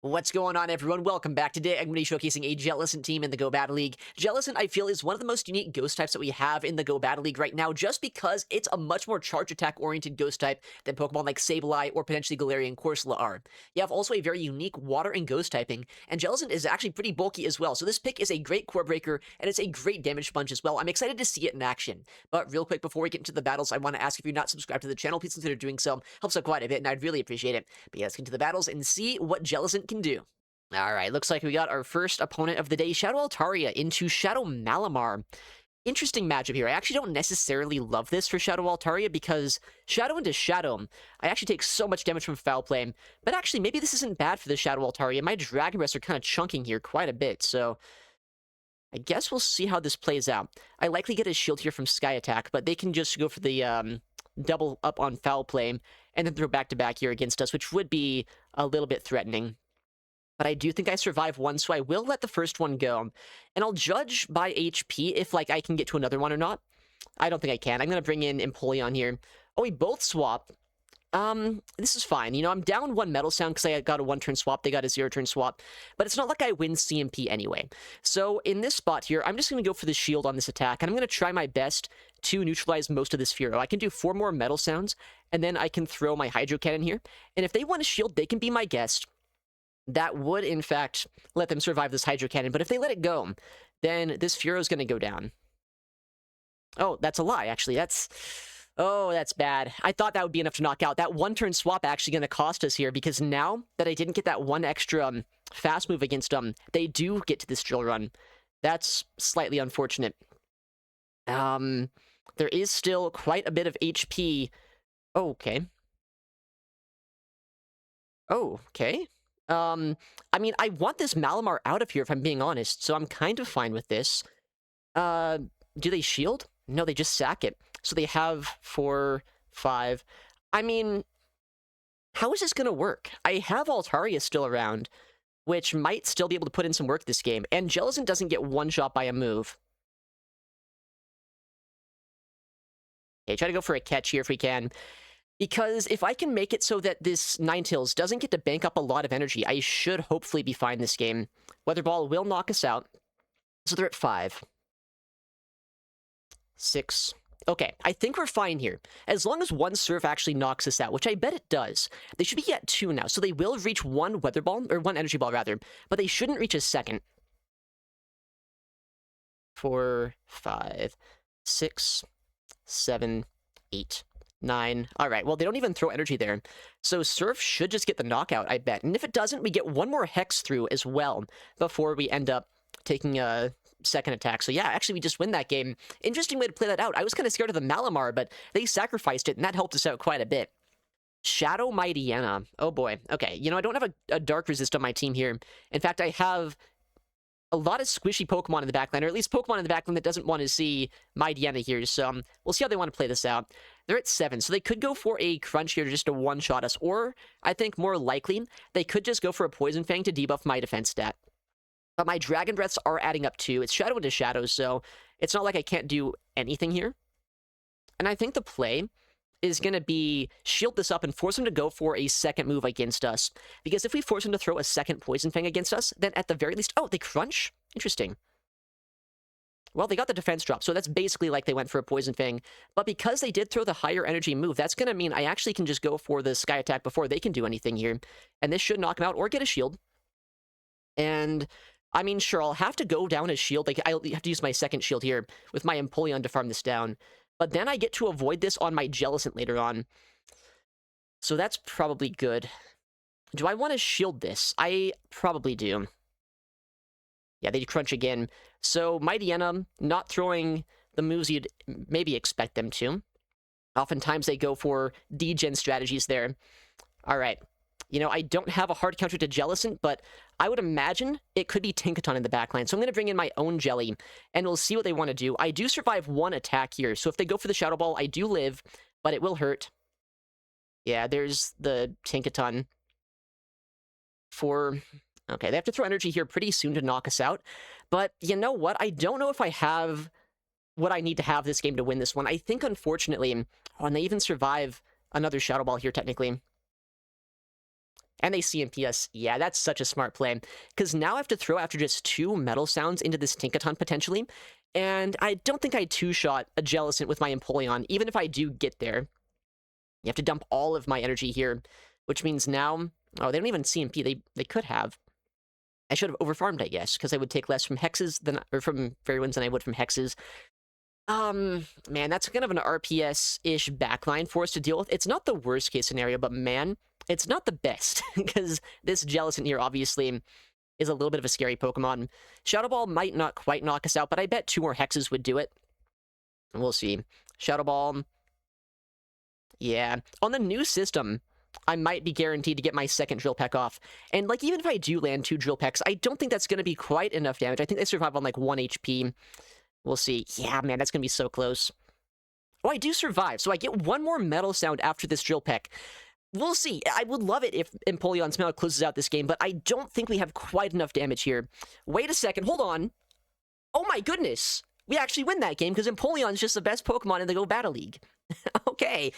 What's going on, everyone? Welcome back. Today, I'm going to be showcasing a Jellicent team in the Go Battle League. Jellicent, I feel, is one of the most unique ghost types that we have in the Go Battle League right now, just because it's a much more charge attack-oriented ghost type than Pokemon like Sableye or potentially Galarian Corsola are. You have also a very unique water and ghost typing, and Jellicent is actually pretty bulky as well, so this pick is a great core breaker, and it's a great damage sponge as well. I'm excited to see it in action. But real quick, before we get into the battles, I want to ask if you're not subscribed to the channel, please consider doing so. Helps out quite a bit, and I'd really appreciate it. But yeah, let's get into the battles and see what Jellicent can do. Alright, looks like we got our first opponent of the day, Shadow Altaria into Shadow Malamar. Interesting matchup here. I actually don't necessarily love this for Shadow Altaria because Shadow into Shadow, I actually take so much damage from Foul Play, but actually maybe this isn't bad for the Shadow Altaria. My Dragon Breaths are kind of chunking here quite a bit, so I guess we'll see how this plays out. I likely get a shield here from Sky Attack, but they can just go for the double up on Foul Play and then throw back-to-back here against us, which would be a little bit threatening. But I do think I survive one, so I will let the first one go. And I'll judge by HP if, like, I can get to another one or not. I don't think I can. I'm going to bring in Empoleon here. Oh, we both swap. This is fine. You know, I'm down one Metal Sound because I got a one-turn swap. They got a zero-turn swap. But it's not like I win CMP anyway. So in this spot here, I'm just going to go for the shield on this attack. And I'm going to try my best to neutralize most of this Fearow. I can do 4 more Metal Sounds, and then I can throw my Hydro Cannon here. And if they want a shield, they can be my guest. That would, in fact, let them survive this Hydro Cannon. But if they let it go, then this Fearow's going to go down. Oh, that's a lie, actually. Oh, that's bad. I thought that would be enough to knock out. That one-turn swap actually going to cost us here, because now that I didn't get that one extra fast move against them, they do get to this Drill Run. That's slightly unfortunate. There is still quite a bit of HP. Oh, okay. Oh, okay. I mean, I want this Malamar out of here, if I'm being honest, so I'm kind of fine with this. Do they shield? No, they just sack it. So they have 4, 5. I mean, how is this gonna work? I have Altaria still around, which might still be able to put in some work this game, and Jellicent doesn't get one-shot by a move. Okay, try to go for a catch here if we can. Because if I can make it so that this Ninetales doesn't get to bank up a lot of energy, I should hopefully be fine this game. Weather Ball will knock us out. So they're at 5. 6. Okay, I think we're fine here. As long as one Surf actually knocks us out, which I bet it does. They should be at 2 now, so they will reach one Weather Ball, or one Energy Ball rather, but they shouldn't reach a second. 4, 5, 6, 7, 8. 9. All right, well, they don't even throw energy there. So Surf should just get the knockout, I bet. And if it doesn't, we get one more Hex through as well before we end up taking a second attack. So yeah, actually, we just win that game. Interesting way to play that out. I was kind of scared of the Malamar, but they sacrificed it, and that helped us out quite a bit. Shadow Mightyena. Oh, boy. Okay, you know, I don't have a Dark Resist on my team here. In fact, I have a lot of squishy Pokemon in the backline, or at least Pokemon in the backline that doesn't want to see Mightyena here, so we'll see how they want to play this out. They're at 7, so they could go for a Crunch here just to one-shot us, or, I think more likely, they could just go for a Poison Fang to debuff my defense stat. But my Dragon Breaths are adding up too. It's Shadow into Shadow, so it's not like I can't do anything here. And I think the play is going to be shield this up and force him to go for a second move against us. Because if we force him to throw a second Poison Fang against us, then at the very least... Oh, they Crunch? Interesting. Well, they got the defense drop, so that's basically like they went for a Poison Fang. But because they did throw the higher energy move, that's going to mean I actually can just go for the Sky Attack before they can do anything here. And this should knock him out or get a shield. And... I mean, sure, I'll have to go down a shield. Like, I'll have to use my second shield here with my Empoleon to farm this down. But then I get to avoid this on my Jellicent later on. So that's probably good. Do I want to shield this? I probably do. Yeah, they Crunch again. So Mightyena not throwing the moves you'd maybe expect them to. Oftentimes they go for degen strategies there. All right. You know, I don't have a hard counter to Jellicent, but I would imagine it could be Tinkaton in the backline. So I'm going to bring in my own Jelly, and we'll see what they want to do. I do survive one attack here, so if they go for the Shadow Ball, I do live, but it will hurt. Yeah, there's the Tinkaton. Okay, they have to throw energy here pretty soon to knock us out. But you know what? I don't know if I have what I need to have this game to win this one. I think, unfortunately... Oh, and they even survive another Shadow Ball here, technically. And they CMP us. Yeah, that's such a smart play. Because now I have to throw after just 2 Metal Sounds into this Tinkaton, potentially. And I don't think I 2-shot a Jellicent with my Empoleon, even if I do get there. You have to dump all of my energy here, which means now... Oh, they don't even CMP. They could have. I should have overfarmed, I guess, because I would take less from Hexes than... or from Fairy Winds than I would from Hexes. Man, that's kind of an RPS-ish backline for us to deal with. It's not the worst-case scenario, but man, it's not the best, because this Jellicent here, obviously, is a little bit of a scary Pokemon. Shadow Ball might not quite knock us out, but I bet 2 more Hexes would do it. We'll see. Shadow Ball... Yeah. On the new system, I might be guaranteed to get my second Drill Peck off. And, like, even if I do land 2 Drill Pecks, I don't think that's going to be quite enough damage. I think they survive on, like, 1 HP. We'll see. Yeah, man, that's going to be so close. Oh, I do survive, so I get 1 more Metal Sound after this Drill Peck. We'll see. I would love it if Empoleon Smell closes out this game, but I don't think we have quite enough damage here. Wait a second. Hold on. Oh, my goodness. We actually win that game because Empoleon's just the best Pokemon in the Go Battle League. Okay.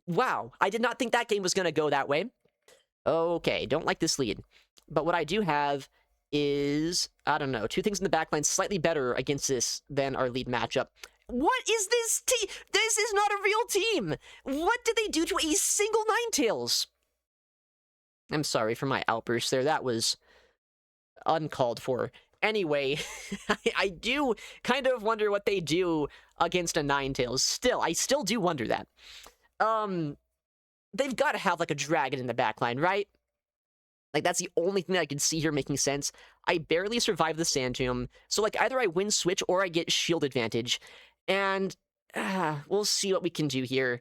Wow. I did not think that game was going to go that way. Okay. Don't like this lead. But what I do have is, I don't know, 2 things in the backline slightly better against this than our lead matchup. What is this team? This is not a real team. What did they do to a single Ninetales? I'm sorry for my outburst there. That was uncalled for. Anyway, I do kind of wonder what they do against a Ninetales. Still, I still do wonder that. They've got to have, like, a dragon in the backline, right? Like, that's the only thing that I can see here making sense. I barely survive the Sand Tomb, so, like, either I win Switch or I get shield advantage. And, we'll see what we can do here.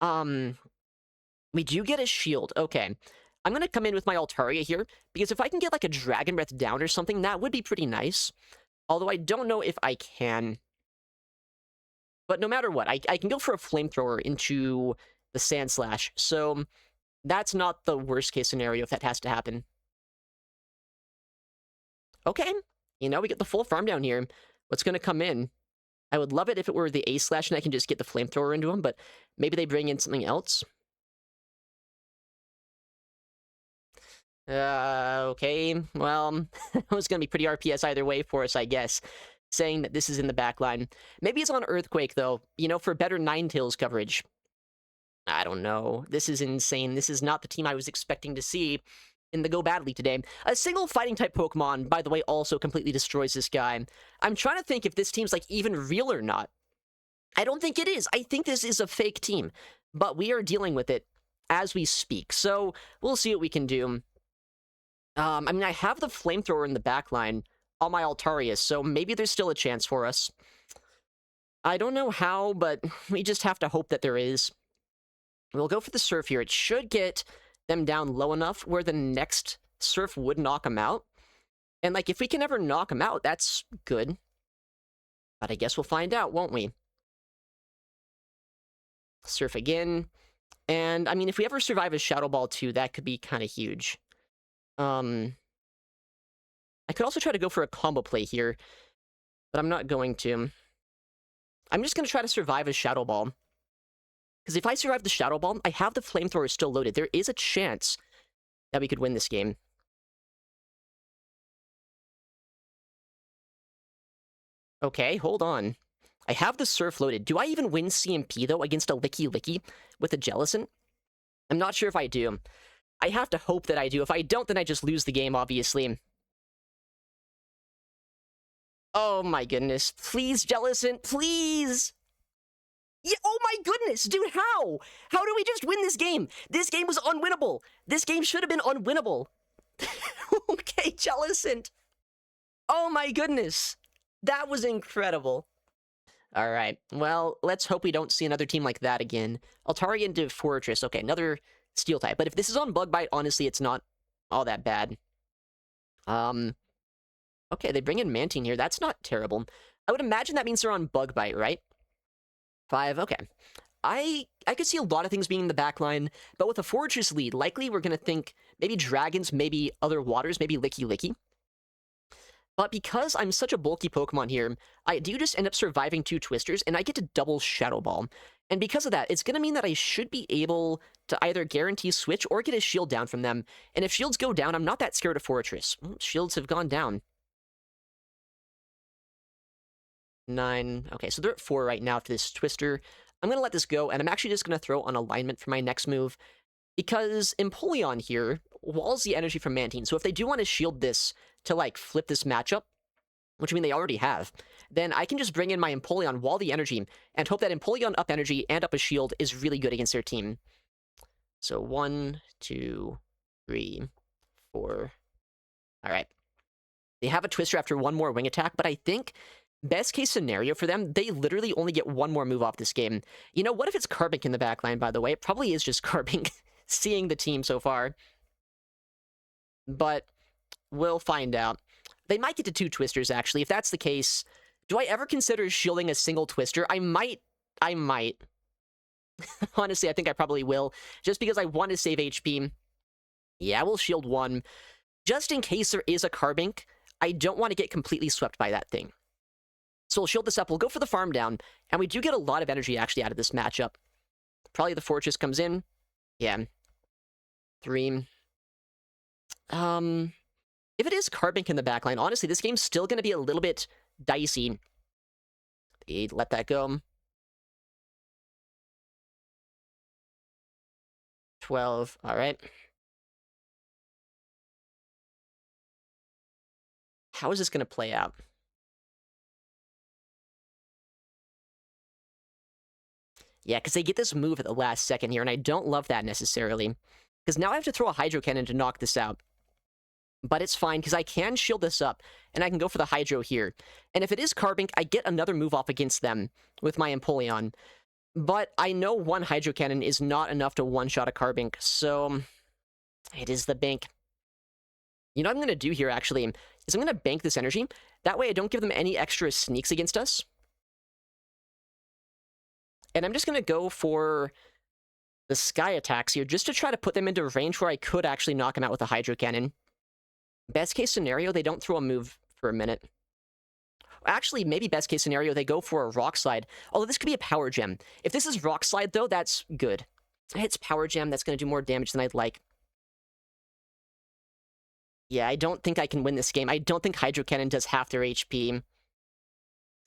We do get a shield. Okay. I'm gonna come in with my Altaria here, because if I can get, like, a Dragon Breath down or something, that would be pretty nice. Although I don't know if I can. But no matter what, I can go for a Flamethrower into the Sand Slash, so that's not the worst-case scenario if that has to happen. Okay. You know, we get the full farm down here. What's gonna come in? I would love it if it were the A-Slash and I can just get the Flamethrower into him, but maybe they bring in something else. Okay, well, it was gonna be pretty RPS either way for us, I guess, saying that this is in the backline. Maybe it's on Earthquake, though, you know, for better Ninetales coverage. I don't know. This is insane. This is not the team I was expecting to see in the Go Battle League today. A single Fighting-type Pokemon, by the way, also completely destroys this guy. I'm trying to think if this team's, like, even real or not. I don't think it is. I think this is a fake team, but we are dealing with it as we speak, so we'll see what we can do. I mean, I have the Flamethrower in the backline on my Altaria, so maybe there's still a chance for us. I don't know how, but we just have to hope that there is. We'll go for the Surf here. It should get them down low enough where the next Surf would knock them out. And, like, if we can ever knock them out, that's good. But I guess we'll find out, won't we? Surf again. And, I mean, if we ever survive a Shadow Ball too, that could be kind of huge. I could also try to go for a combo play here, but I'm not going to. I'm just going to try to survive a Shadow Ball. Because if I survive the Shadow Ball, I have the Flamethrower still loaded. There is a chance that we could win this game. Okay, hold on. I have the Surf loaded. Do I even win CMP, though, against a Licky Licky with a Jellicent? I'm not sure if I do. I have to hope that I do. If I don't, then I just lose the game, obviously. Oh my goodness. Please, Jellicent, please! Yeah, oh my goodness, dude, how? How do we just win this game? This game was unwinnable. This game should have been unwinnable. Okay, Jellicent. Oh my goodness. That was incredible. Alright, well, let's hope we don't see another team like that again. Altaria into Forretress. Okay, another Steel type. But if this is on Bug Bite, honestly, it's not all that bad. Okay, they bring in Mantine here. That's not terrible. I would imagine that means they're on Bug Bite, right? 5, okay. I could see a lot of things being in the back line, but with a Forretress lead, likely we're going to think maybe dragons, maybe other waters, maybe Licky Licky. But because I'm such a bulky Pokemon here, I do just end up surviving 2 Twisters, and I get to double Shadow Ball. And because of that, it's going to mean that I should be able to either guarantee switch or get a shield down from them. And if shields go down, I'm not that scared of Forretress. Shields have gone down. 9. Okay, so they're at 4 right now after this Twister. I'm going to let this go, and I'm actually just going to throw on alignment for my next move. Because Empoleon here walls the energy from Mantine, so if they do want to shield this to, like, flip this matchup, which I mean they already have, then I can just bring in my Empoleon, wall the energy, and hope that Empoleon up energy and up a shield is really good against their team. So 1, 2, 3, 4. Alright. They have a Twister after 1 more wing attack, but I think best case scenario for them, they literally only get 1 more move off this game. You know, what if it's Carbink in the backline, by the way? It probably is just Carbink. Seeing the team so far. But we'll find out. They might get to 2 Twisters, actually. If that's the case, do I ever consider shielding a single Twister? I might. Honestly, I think I probably will. Just because I want to save HP. Yeah, we'll shield 1. Just in case there is a Carbink, I don't want to get completely swept by that thing. So we'll shield this up. We'll go for the farm down. And we do get a lot of energy, actually, out of this matchup. Probably the Fortress comes in. Yeah. 3. If it is Carbink in the backline, honestly, this game's still going to be a little bit dicey. They let that go. 12. All right. How is this going to play out? Yeah, because they get this move at the last second here, and I don't love that necessarily. Because now I have to throw a Hydro Cannon to knock this out. But it's fine, because I can shield this up, and I can go for the Hydro here. And if it is Carbink, I get another move off against them with my Empoleon. But I know 1 Hydro Cannon is not enough to one-shot a Carbink, so it is the bank. You know what I'm going to do here, actually, is I'm going to bank this energy. That way I don't give them any extra sneaks against us. And I'm just going to go for the Sky attacks here, just to try to put them into range where I could actually knock them out with a Hydro Cannon. Best case scenario, they don't throw a move for a minute. Actually, maybe best case scenario, they go for a Rock Slide. Although this could be a Power Gem. If this is Rock Slide, though, that's good. If it hits Power Gem, that's going to do more damage than I'd like. Yeah, I don't think I can win this game. I don't think Hydro Cannon does half their HP.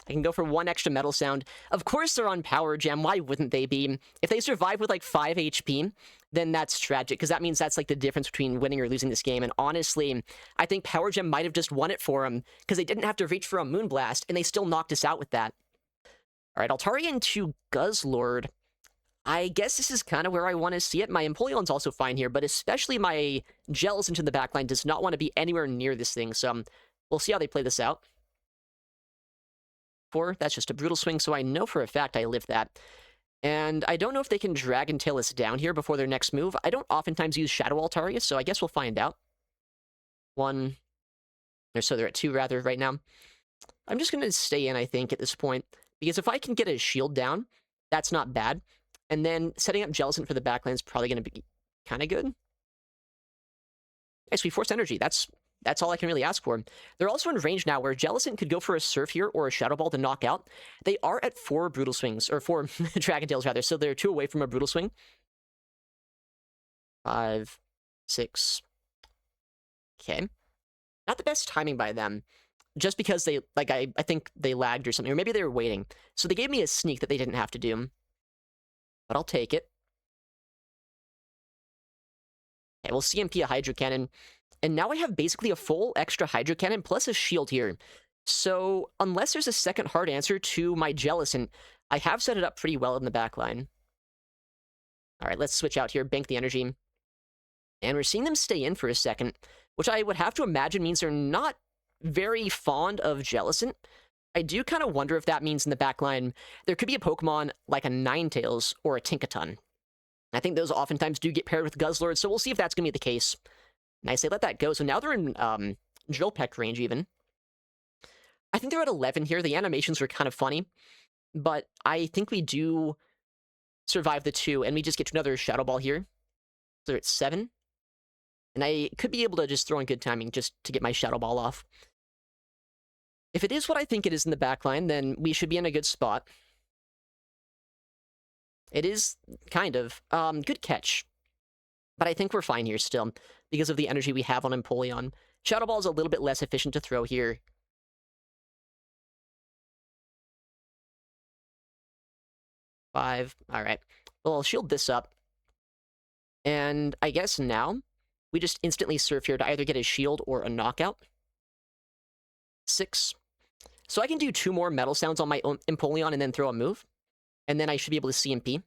I can go for 1 extra Metal Sound. Of course they're on Power Gem. Why wouldn't they be? If they survive with like 5 HP, then that's tragic, because that means that's like the difference between winning or losing this game. And honestly, I think Power Gem might have just won it for them, because they didn't have to reach for a Moonblast, and they still knocked us out with that. Alright, Altarian to Guzzlord. I guess this is kind of where I want to see it. My Empoleon's also fine here, but especially my Jellicent in the backline does not want to be anywhere near this thing, so we'll see how they play this out. 4, that's just a Brutal Swing, so I know for a fact I lived that. And I don't know if they can Dragon Tail us down here before their next move. I don't oftentimes use Shadow Altaria, so I guess we'll find out. 1, or so they're at 2 rather right now. I'm just going to stay in, I think, at this point, because if I can get a shield down, that's not bad. And then setting up Jellicent for the backline is probably going to be kind of good. Nice, we forced energy. That's all I can really ask for. They're also in range now where Jellicent could go for a Surf here or a Shadow Ball to knock out. They are at 4 Brutal Swings, or 4 Dragon Tails rather, so they're 2 away from a Brutal Swing. 5, 6. Okay. Not the best timing by them. Just because they, like, I think they lagged or something, or maybe they were waiting. So they gave me a sneak that they didn't have to do. But I'll take it. Okay, we'll CMP a Hydro Cannon. And now I have basically a full extra Hydro Cannon plus a shield here. So, unless there's a second hard answer to my Jellicent, I have set it up pretty well in the backline. Alright, let's switch out here, bank the energy. And we're seeing them stay in for a second, which I would have to imagine means they're not very fond of Jellicent. I do kind of wonder if that means in the backline there could be a Pokemon like a Ninetales or a Tinkaton. I think those oftentimes do get paired with Guzzlord, so we'll see if that's going to be the case. Nice, they let that go, so now they're in Drill Peck range even. I think they're at 11 here. The animations are kind of funny, but I think we do survive the 2, and we just get to another Shadow Ball here. So they're at 7. And I could be able to just throw in good timing just to get my Shadow Ball off. If it is what I think it is in the backline, then we should be in a good spot. It is, kind of. Good catch. But I think we're fine here still, because of the energy we have on Empoleon. Shadow Ball is a little bit less efficient to throw here. Five. Alright. Well, I'll shield this up. And I guess now, we just instantly surf here to either get a shield or a knockout. 6. So I can do 2 more metal sounds on my own Empoleon and then throw a move. And then I should be able to CMP.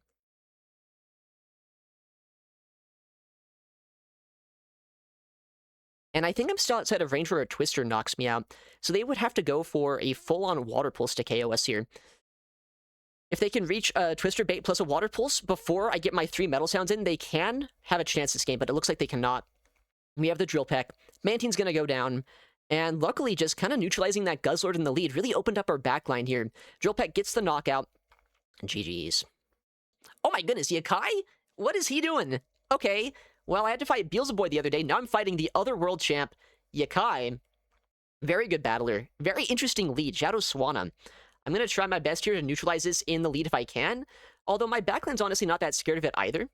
And I think I'm still outside of range where a Twister knocks me out. So they would have to go for a full-on Water Pulse to KO us here. If they can reach a Twister bait plus a Water Pulse before I get my 3 metal sounds in, they can have a chance this game, but it looks like they cannot. We have the Drill Peck. Mantine's going to go down. And luckily, just kind of neutralizing that Guzzlord in the lead really opened up our backline here. Drill Peck gets the knockout. GG's. Oh my goodness, Yakai? What is he doing? Okay, well, I had to fight Beelzeboy the other day. Now I'm fighting the other world champ, Yakai. Very good battler. Very interesting lead, Shadow Swanna. I'm going to try my best here to neutralize this in the lead if I can. Although my backline's honestly not that scared of it either.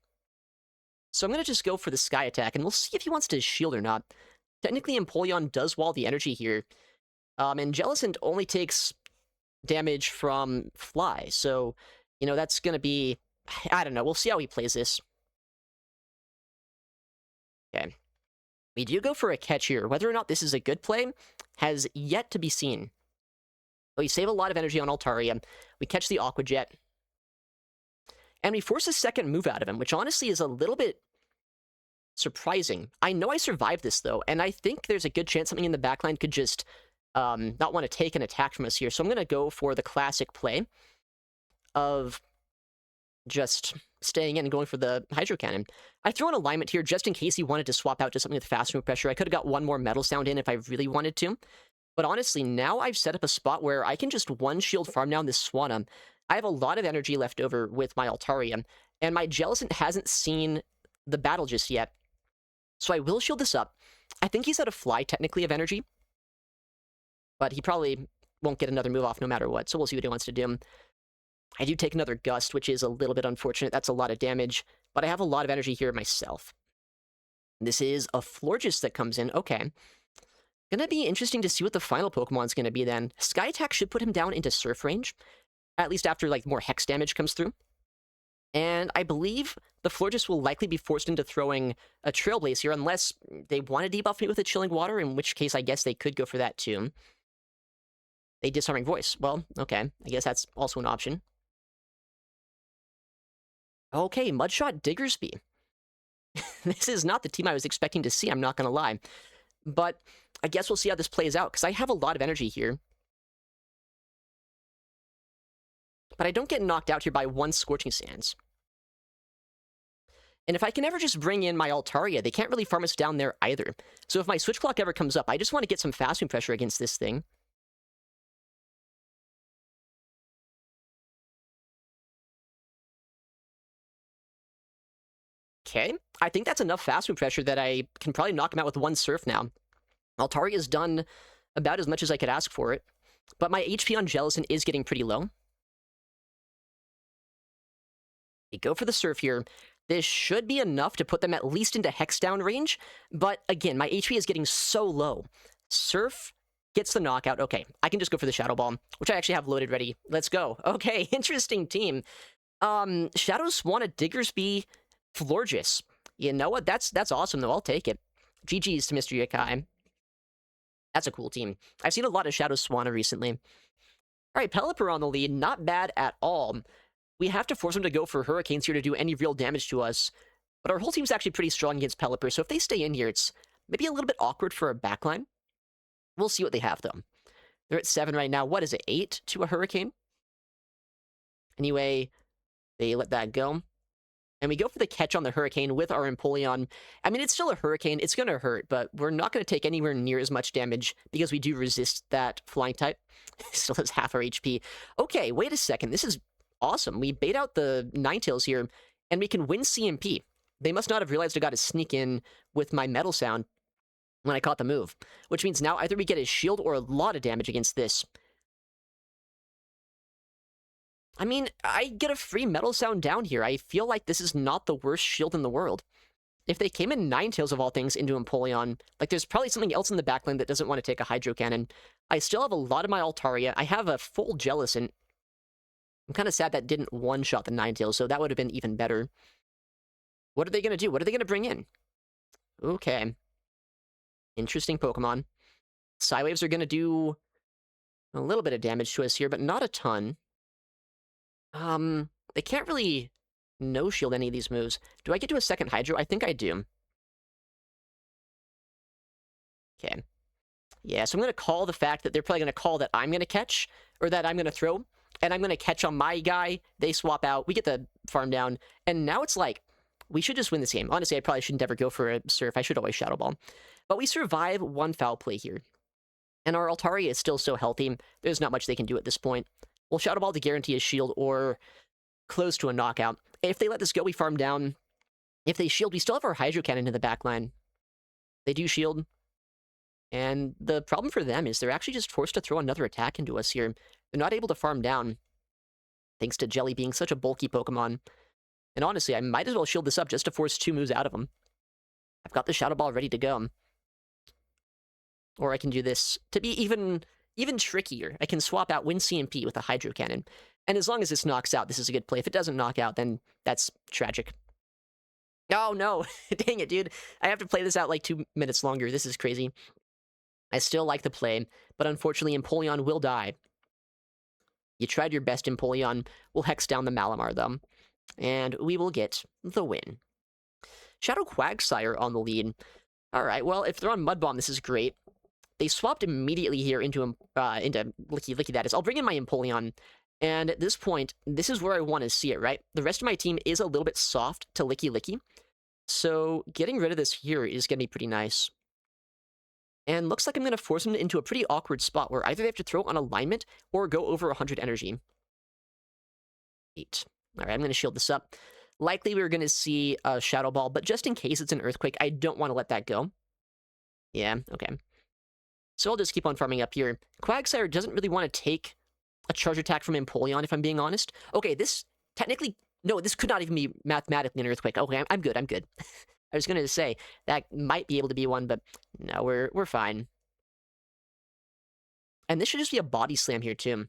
So I'm going to just go for the Sky Attack, and we'll see if he wants to shield or not. Technically, Empoleon does wall the energy here. And Jellicent only takes damage from Fly. So, you know, that's going to be... I don't know. We'll see how he plays this. Okay. We do go for a catch here. Whether or not this is a good play has yet to be seen. We save a lot of energy on Altaria. We catch the Aqua Jet. And we force a second move out of him, which honestly is a little bit surprising. I know I survived this, though, and I think there's a good chance something in the backline could just not want to take an attack from us here. So I'm going to go for the classic play of just staying in and going for the Hydro Cannon. I throw an alignment here just in case he wanted to swap out to something with fast move pressure. I could have got 1 more metal sound in if I really wanted to. But honestly, now I've set up a spot where I can just one-shield farm down this Swanna. I have a lot of energy left over with my Altaria, and my Jellicent hasn't seen the battle just yet. So I will shield this up. I think he's out of Fly, technically, of energy. But he probably won't get another move off no matter what, so we'll see what he wants to do. I do take another Gust, which is a little bit unfortunate. That's a lot of damage, but I have a lot of energy here myself. This is a Florges that comes in. Okay. Gonna be interesting to see what the final Pokemon's gonna be then. Sky Attack should put him down into Surf range, at least after, like, more Hex damage comes through. And I believe the Florges will likely be forced into throwing a Trailblaze here, unless they want to debuff me with a Chilling Water, in which case I guess they could go for that too. A Disarming Voice. Well, okay. I guess that's also an option. Okay, Mudshot Diggersby. This is not the team I was expecting to see, I'm not gonna lie. But I guess we'll see how this plays out, because I have a lot of energy here. But I don't get knocked out here by 1 Scorching Sands. And if I can ever just bring in my Altaria, they can't really farm us down there either. So if my Switch Clock ever comes up, I just want to get some fast move pressure against this thing. Okay, I think that's enough fast move pressure that I can probably knock him out with 1 Surf now. Altaria's done about as much as I could ask for it. But my HP on Jellicent is getting pretty low. We go for the Surf here. This should be enough to put them at least into Hex down range. But again, my HP is getting so low. Surf gets the knockout. Okay, I can just go for the Shadow Ball, which I actually have loaded ready. Let's go. Okay, interesting team. Shadow Swanna, Diggersby, Florges. You know what? That's awesome, though. I'll take it. GG's to Mr. Yakai. That's a cool team. I've seen a lot of Shadow Swanna recently. All right, Pelipper on the lead. Not bad at all. We have to force him to go for Hurricanes here to do any real damage to us. But our whole team's actually pretty strong against Pelipper, so if they stay in here, it's maybe a little bit awkward for a backline. We'll see what they have, though. They're at 7 right now. What is it, 8 to a Hurricane? Anyway, they let that go. And we go for the catch on the Hurricane with our Empoleon. I mean, it's still a Hurricane. It's going to hurt, but we're not going to take anywhere near as much damage because we do resist that Flying type. Still has half our HP. Okay, wait a second. This is awesome. We bait out the Ninetales here, and we can win CMP. They must not have realized I got to sneak in with my Metal Sound. when I caught the move, which means now either we get his shield or a lot of damage against this. I mean, I get a free metal sound down here. I feel like this is not the worst shield in the world. If they came in Ninetales of all things into Empoleon, like there's probably something else in the backline that doesn't want to take a Hydro Cannon. I still have a lot of my Altaria. I have a full Jellicent. I'm kind of sad that didn't one-shot the Ninetales, so that would have been even better. What are they going to do? What are they going to bring in? Okay. Interesting Pokemon. Psywaves are going to do a little bit of damage to us here, but not a ton. They can't really no-shield any of these moves. Do I get to a second Hydro? I think I do. Okay. Yeah, so I'm going to call the fact that they're probably going to call that I'm going to catch, or that I'm going to throw, and I'm going to catch on my guy. They swap out. We get the farm down, and now it's like, we should just win this game. Honestly, I probably shouldn't ever go for a Surf. I should always Shadow Ball. But we survive one foul play here. And our Altaria is still so healthy, there's not much they can do at this point. We'll Shadow Ball to guarantee a shield, or close to a knockout. If they let this go, we farm down. If they shield, we still have our Hydro Cannon in the back line. They do shield. And the problem for them is they're actually just forced to throw another attack into us here. They're not able to farm down, thanks to Jelly being such a bulky Pokemon. And honestly, I might as well shield this up just to force 2 moves out of them. I've got the Shadow Ball ready to go. Or I can do this to be even trickier. I can swap out Wind CMP with a Hydro Cannon. And as long as this knocks out, this is a good play. If it doesn't knock out, then that's tragic. Oh, no. Dang it, dude. I have to play this out like 2 minutes longer. This is crazy. I still like the play, but unfortunately, Empoleon will die. You tried your best, Empoleon. We'll Hex down the Malamar, though. And we will get the win. Shadow Quagsire on the lead. Alright, well, if they're on Mud Bomb, this is great. They swapped immediately here into Licky that is. I'll bring in my Empoleon. And at this point, this is where I want to see it, right? The rest of my team is a little bit soft to Licky. So getting rid of this here is going to be pretty nice. And looks like I'm going to force them into a pretty awkward spot where either they have to throw on alignment or go over 100 energy. 8. Alright, I'm going to shield this up. Likely we're going to see a Shadow Ball, but just in case it's an Earthquake, I don't want to let that go. Yeah, okay. So I'll just keep on farming up here. Quagsire doesn't really want to take a charge attack from Empoleon, if I'm being honest. Okay, this technically... No, this could not even be mathematically an Earthquake. Okay, I'm good. I was going to say, that might be able to be one, but no, we're fine. And this should just be a Body Slam here, too.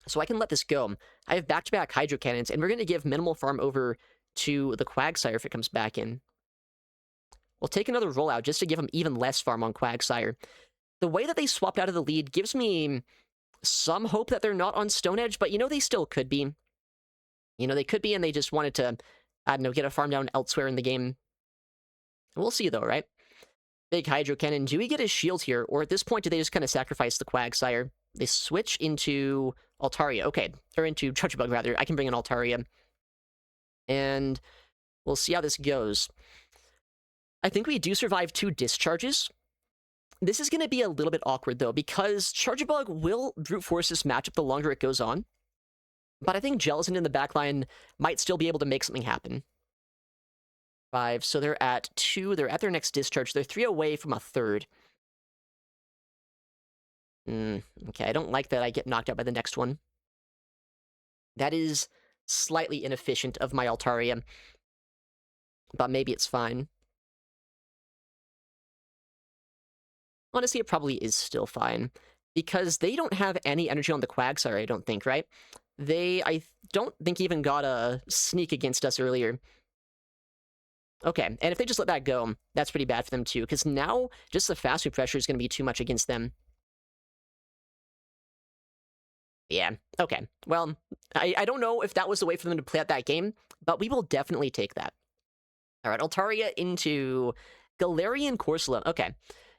So I can let this go. I have back-to-back Hydro Cannons, and we're going to give minimal farm over to the Quagsire if it comes back in. We'll take another rollout just to give him even less farm on Quagsire. The way that they swapped out of the lead gives me some hope that they're not on Stone Edge, but, you know, they still could be. You know, they could be, and they just wanted to, I don't know, get a farm down elsewhere in the game. We'll see, though, right? Big Hydro Cannon. Do we get his shield here? Or at this point, do they just kind of sacrifice the Quagsire? They switch into Altaria. Okay. Or into Chargebug, rather. I can bring in Altaria. And we'll see how this goes. I think we do survive 2 discharges. This is going to be a little bit awkward, though, because Chargebug will brute force this matchup the longer it goes on. But I think Jellicent in the backline might still be able to make something happen. 5, so they're at 2. They're at their next discharge. They're 3 away from a third. Okay, I don't like that I get knocked out by the next one. That is slightly inefficient of my Altaria. But maybe it's fine. Honestly, it probably is still fine. Because they don't have any energy on the Quagsire, I don't think, right? They, I don't think, even got a sneak against us earlier. Okay, and if they just let that go, that's pretty bad for them too, because now just the fast food pressure is going to be too much against them. Yeah, okay. Well, I don't know if that was the way for them to play out that game, but we will definitely take that. Alright, Altaria into Galarian Corsola. Okay.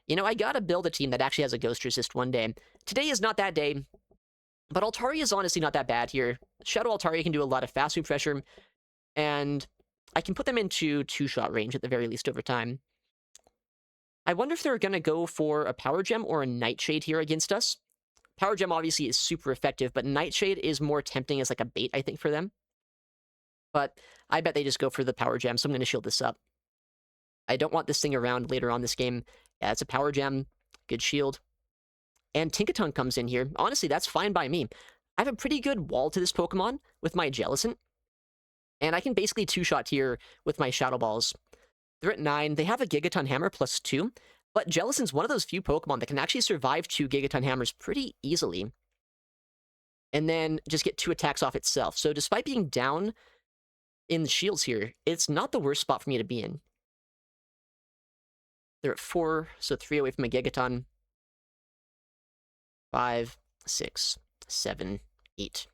You know, I gotta build a team that actually has a Ghost Resist one day. Today is not that day, but Altaria is honestly not that bad here. Shadow Altaria can do a lot of fast food pressure, and I can put them into 2-shot range at the very least over time. I wonder if they're gonna go for a Power Gem or a Nightshade here against us. Power Gem obviously is super effective, but Nightshade is more tempting as like a bait, I think, for them. But I bet they just go for the Power Gem, so I'm going to shield this up. I don't want this thing around later on this game, Yeah, it's a power gem. Good shield. And Tinkaton comes in here. Honestly, that's fine by me. I have a pretty good wall to this Pokemon with my Jellicent. And I can basically two-shot here with my Shadow Balls. They're at 9. They have a Gigaton Hammer plus 2. But Jellicent's one of those few Pokemon that can actually survive 2 Gigaton Hammers pretty easily. And then just get 2 attacks off itself. So despite being down in the shields here, it's not the worst spot for me to be in. They're at 4, so 3 away from a Gigaton. 5, 6, 7, 8.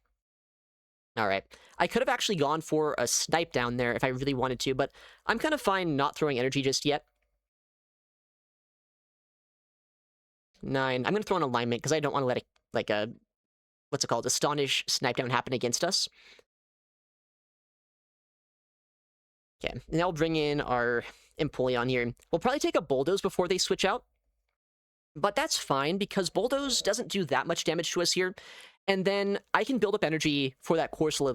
Alright. I could have actually gone for a snipe down there if I really wanted to, but I'm kind of fine not throwing energy just yet. 9. I'm going to throw an alignment because I don't want to let it, like a, what's it called, Astonish snipe down happen against us. Okay, and I'll bring in our Empoleon here. We'll probably take a Bulldoze before they switch out. But that's fine, because Bulldoze doesn't do that much damage to us here. And then I can build up energy for that Corsola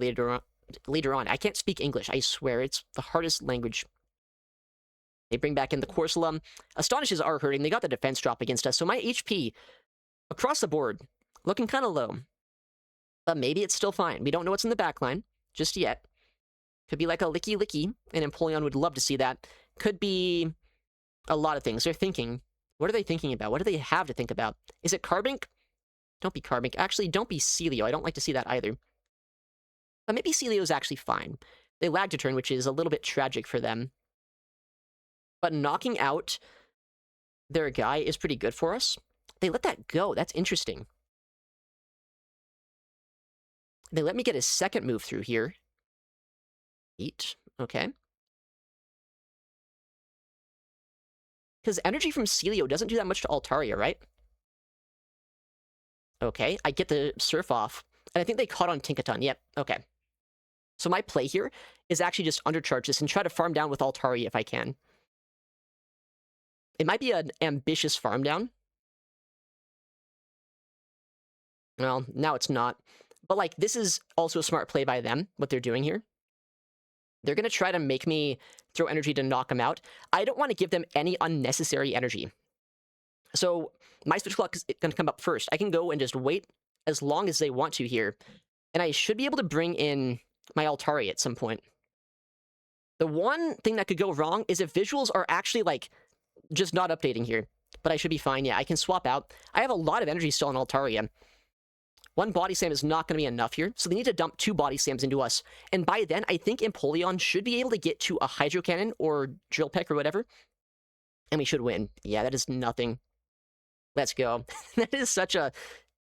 later on. I can't speak English, I swear. It's the hardest language. They bring back in the Corsola. Astonishes are hurting. They got the defense drop against us. So my HP, across the board, looking kind of low. But maybe it's still fine. We don't know what's in the backline just yet. Could be like a Licky Licky, and Empoleon would love to see that. Could be a lot of things. They're thinking. What are they thinking about? What do they have to think about? Is it Carbink? Don't be Carbink. Actually, don't be Celio. I don't like to see that either. But maybe Celio's actually fine. They lagged a turn, which is a little bit tragic for them. But knocking out their guy is pretty good for us. They let that go. That's interesting. They let me get a second move through here. 8. Okay. Because energy from Celio doesn't do that much to Altaria, right? Okay, I get the Surf off. And I think they caught on Tinkaton. Yep, okay. So my play here is actually just undercharge this and try to farm down with Altaria if I can. It might be an ambitious farm down. Well, now it's not. But, like, this is also a smart play by them, what they're doing here. They're going to try to make me throw energy to knock them out. I don't want to give them any unnecessary energy. So my switch clock is going to come up first. I can go and just wait as long as they want to here. And I should be able to bring in my Altaria at some point. The one thing that could go wrong is if visuals are actually, like, just not updating here. But I should be fine. Yeah, I can swap out. I have a lot of energy still on Altaria. One Body Slam is not going to be enough here, so they need to dump 2 Body Slams into us. And by then, I think Empoleon should be able to get to a Hydro Cannon or Drill Peck or whatever. And we should win. Yeah, that is nothing. Let's go. That is such a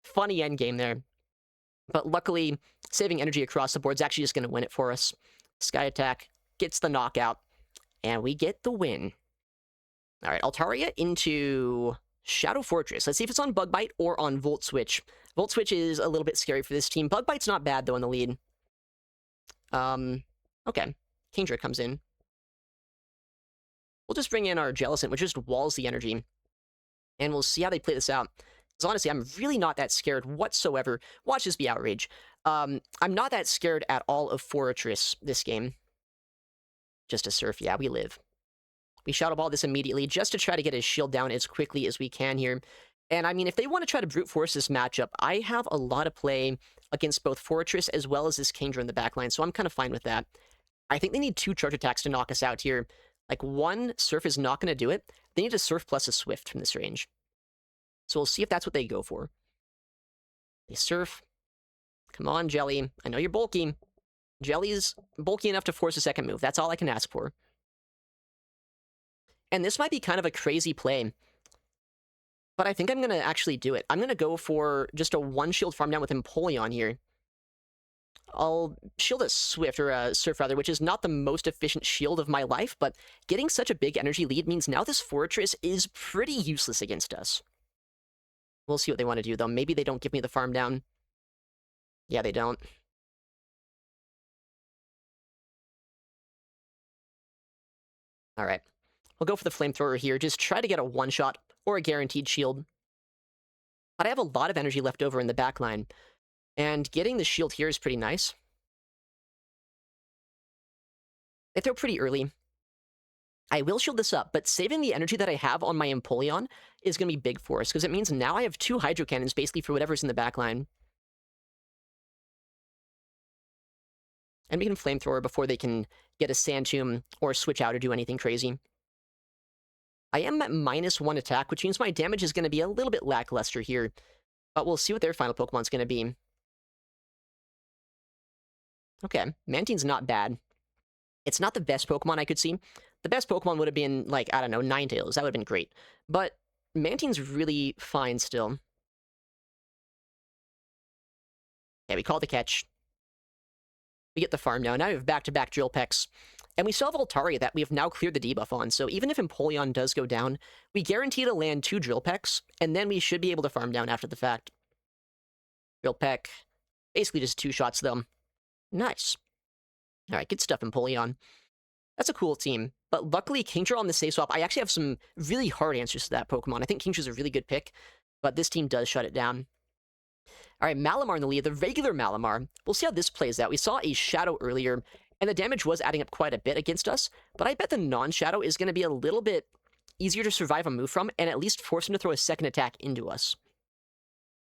funny endgame there. But luckily, saving energy across the board is actually just going to win it for us. Sky Attack gets the knockout, and we get the win. All right, Altaria into Shadow Fortress. Let's see if it's on Bug Bite or on Volt Switch. Volt Switch is a little bit scary for this team. Bug Bite's not bad, though, in the lead. Okay. Kingdra comes in. We'll just bring in our Jellicent, which just walls the energy. And we'll see how they play this out. Because honestly, I'm really not that scared whatsoever. Watch this be outrage. I'm not that scared at all of Forretress this game. Just a Surf. Yeah, we live. We Shadow Ball this immediately just to try to get his shield down as quickly as we can here. And I mean, if they want to try to brute force this matchup, I have a lot of play against both Forretress as well as this Kingdra in the backline, so I'm kind of fine with that. I think they need 2 charge attacks to knock us out here. Like, 1 Surf is not going to do it. They need a Surf plus a Swift from this range. So we'll see if that's what they go for. They Surf. Come on, Jelly. I know you're bulky. Jelly's bulky enough to force a second move. That's all I can ask for. And this might be kind of a crazy play. But I think I'm going to actually do it. I'm going to go for just a 1-shield farm down with Empoleon here. I'll shield a Swift, or a Surf rather, which is not the most efficient shield of my life, but getting such a big energy lead means now this Forretress is pretty useless against us. We'll see what they want to do, though. Maybe they don't give me the farm down. Yeah, they don't. Alright. We'll go for the Flamethrower here. Just try to get a 1-shot or a guaranteed shield. But I have a lot of energy left over in the backline. And getting the shield here is pretty nice. They throw pretty early. I will shield this up, but saving the energy that I have on my Empoleon is going to be big for us, because it means now I have 2 Hydro Cannons basically for whatever's in the back line. And we can Flamethrower before they can get a Sand Tomb or switch out or do anything crazy. I am at -1 attack, which means my damage is going to be a little bit lackluster here. But we'll see what their final Pokemon's going to be. Okay, Mantine's not bad. It's not the best Pokemon I could see. The best Pokemon would have been, like, I don't know, Ninetales. That would have been great. But Mantine's really fine still. Yeah, we call the catch. We get the farm now. Now we have back-to-back Drill Pecks. And we still have Altaria that we have now cleared the debuff on, so even if Empoleon does go down, we guarantee to land 2 Drill Pecks, and then we should be able to farm down after the fact. Drill Peck. Basically just 2 shots, though. Nice. Alright, good stuff, Empoleon. That's a cool team. But luckily, Kingdra on the safe swap, I actually have some really hard answers to that Pokemon. I think Kingdra's a really good pick, but this team does shut it down. Alright, Malamar in the lead, the regular Malamar. We'll see how this plays out. We saw a Shadow earlier, and the damage was adding up quite a bit against us, but I bet the non-Shadow is going to be a little bit easier to survive a move from, and at least force him to throw a second attack into us.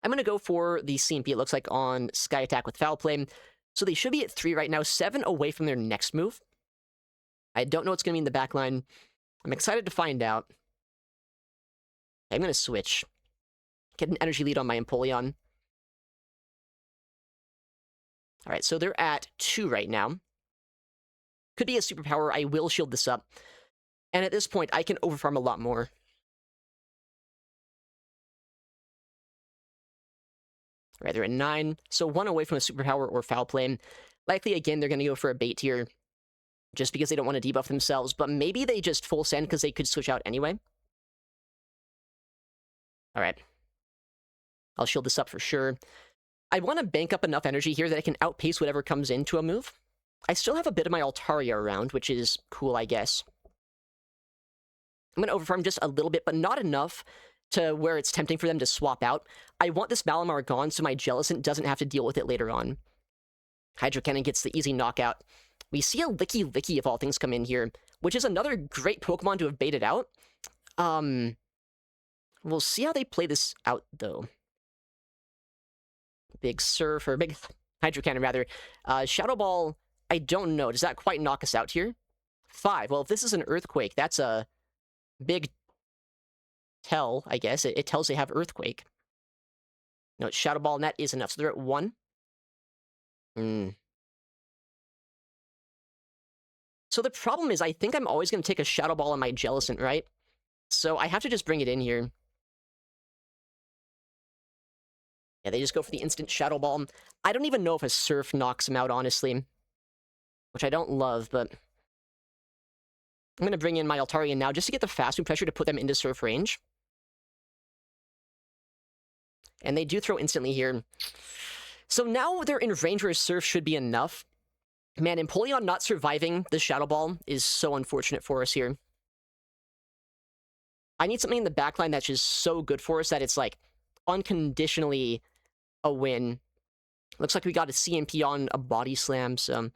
I'm going to go for the CMP, it looks like, on Sky Attack with Foul Play. So they should be at 3 right now, 7 away from their next move. I don't know what's going to be in the back line. I'm excited to find out. Okay, I'm going to switch. Get an energy lead on my Empoleon. Alright, so they're at 2 right now. Could be a superpower. I will shield this up. And at this point, I can overfarm a lot more. Alright, they're at 9. So 1 away from a superpower or foul play. Likely, again, they're going to go for a bait here. Just because they don't want to debuff themselves. But maybe they just full send because they could switch out anyway. Alright. I'll shield this up for sure. I want to bank up enough energy here that I can outpace whatever comes into a move. I still have a bit of my Altaria around, which is cool, I guess. I'm going to overfarm just a little bit, but not enough to where it's tempting for them to swap out. I want this Malamar gone so my Jellicent doesn't have to deal with it later on. Hydro Cannon gets the easy knockout. We see a Licky Licky of all things come in here, which is another great Pokemon to have baited out. We'll see how they play this out, though. Big Surf, or Big Hydro Cannon, rather. Shadow Ball, I don't know. Does that quite knock us out here? 5. Well, if this is an Earthquake, that's a big tell, I guess. It tells they have Earthquake. No, it's Shadow Ball, and that is enough. So they're at 1. So the problem is, I think I'm always going to take a Shadow Ball on my Jellicent, right? So I have to just bring it in here. Yeah, they just go for the instant Shadow Ball. I don't even know if a Surf knocks him out, honestly. Which I don't love, but I'm going to bring in my Altaria now just to get the fast move pressure to put them into Surf range. And they do throw instantly here. So now they're in range where Surf should be enough. Man, Empoleon not surviving the Shadow Ball is so unfortunate for us here. I need something in the backline that's just so good for us that it's, like, unconditionally a win. Looks like we got a CMP on a Body Slam, so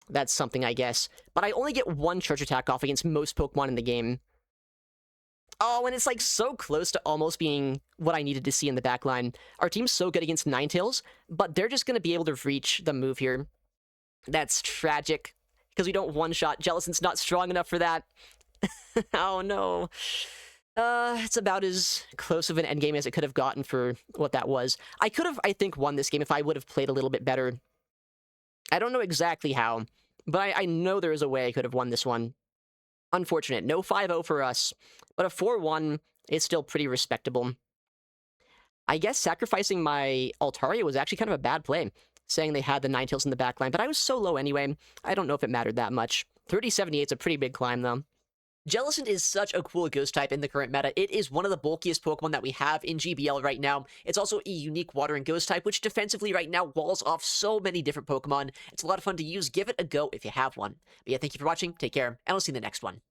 that's something, I guess. But I only get 1 Charge Attack off against most Pokemon in the game. Oh, and it's, like, so close to almost being what I needed to see in the backline. Our team's so good against Ninetales, but they're just going to be able to reach the move here. That's tragic, because we don't one-shot. Jellicent's not strong enough for that. Oh, no. It's about as close of an endgame as it could have gotten for what that was. I could have, I think, won this game if I would have played a little bit better. I don't know exactly how, but I know there is a way I could have won this one. Unfortunate. No 5-0 for us, but a 4-1 is still pretty respectable. I guess sacrificing my Altaria was actually kind of a bad play, saying they had the Ninetales in the backline, but I was so low anyway, I don't know if it mattered that much. 30-78 is a pretty big climb, though. Jellicent is such a cool ghost type in the current meta. It is one of the bulkiest Pokemon that we have in GBL right now. It's also a unique water and ghost type, which defensively right now walls off so many different Pokemon. It's a lot of fun to use. Give it a go if you have one. But yeah, thank you for watching. Take care, and I'll see you in the next one.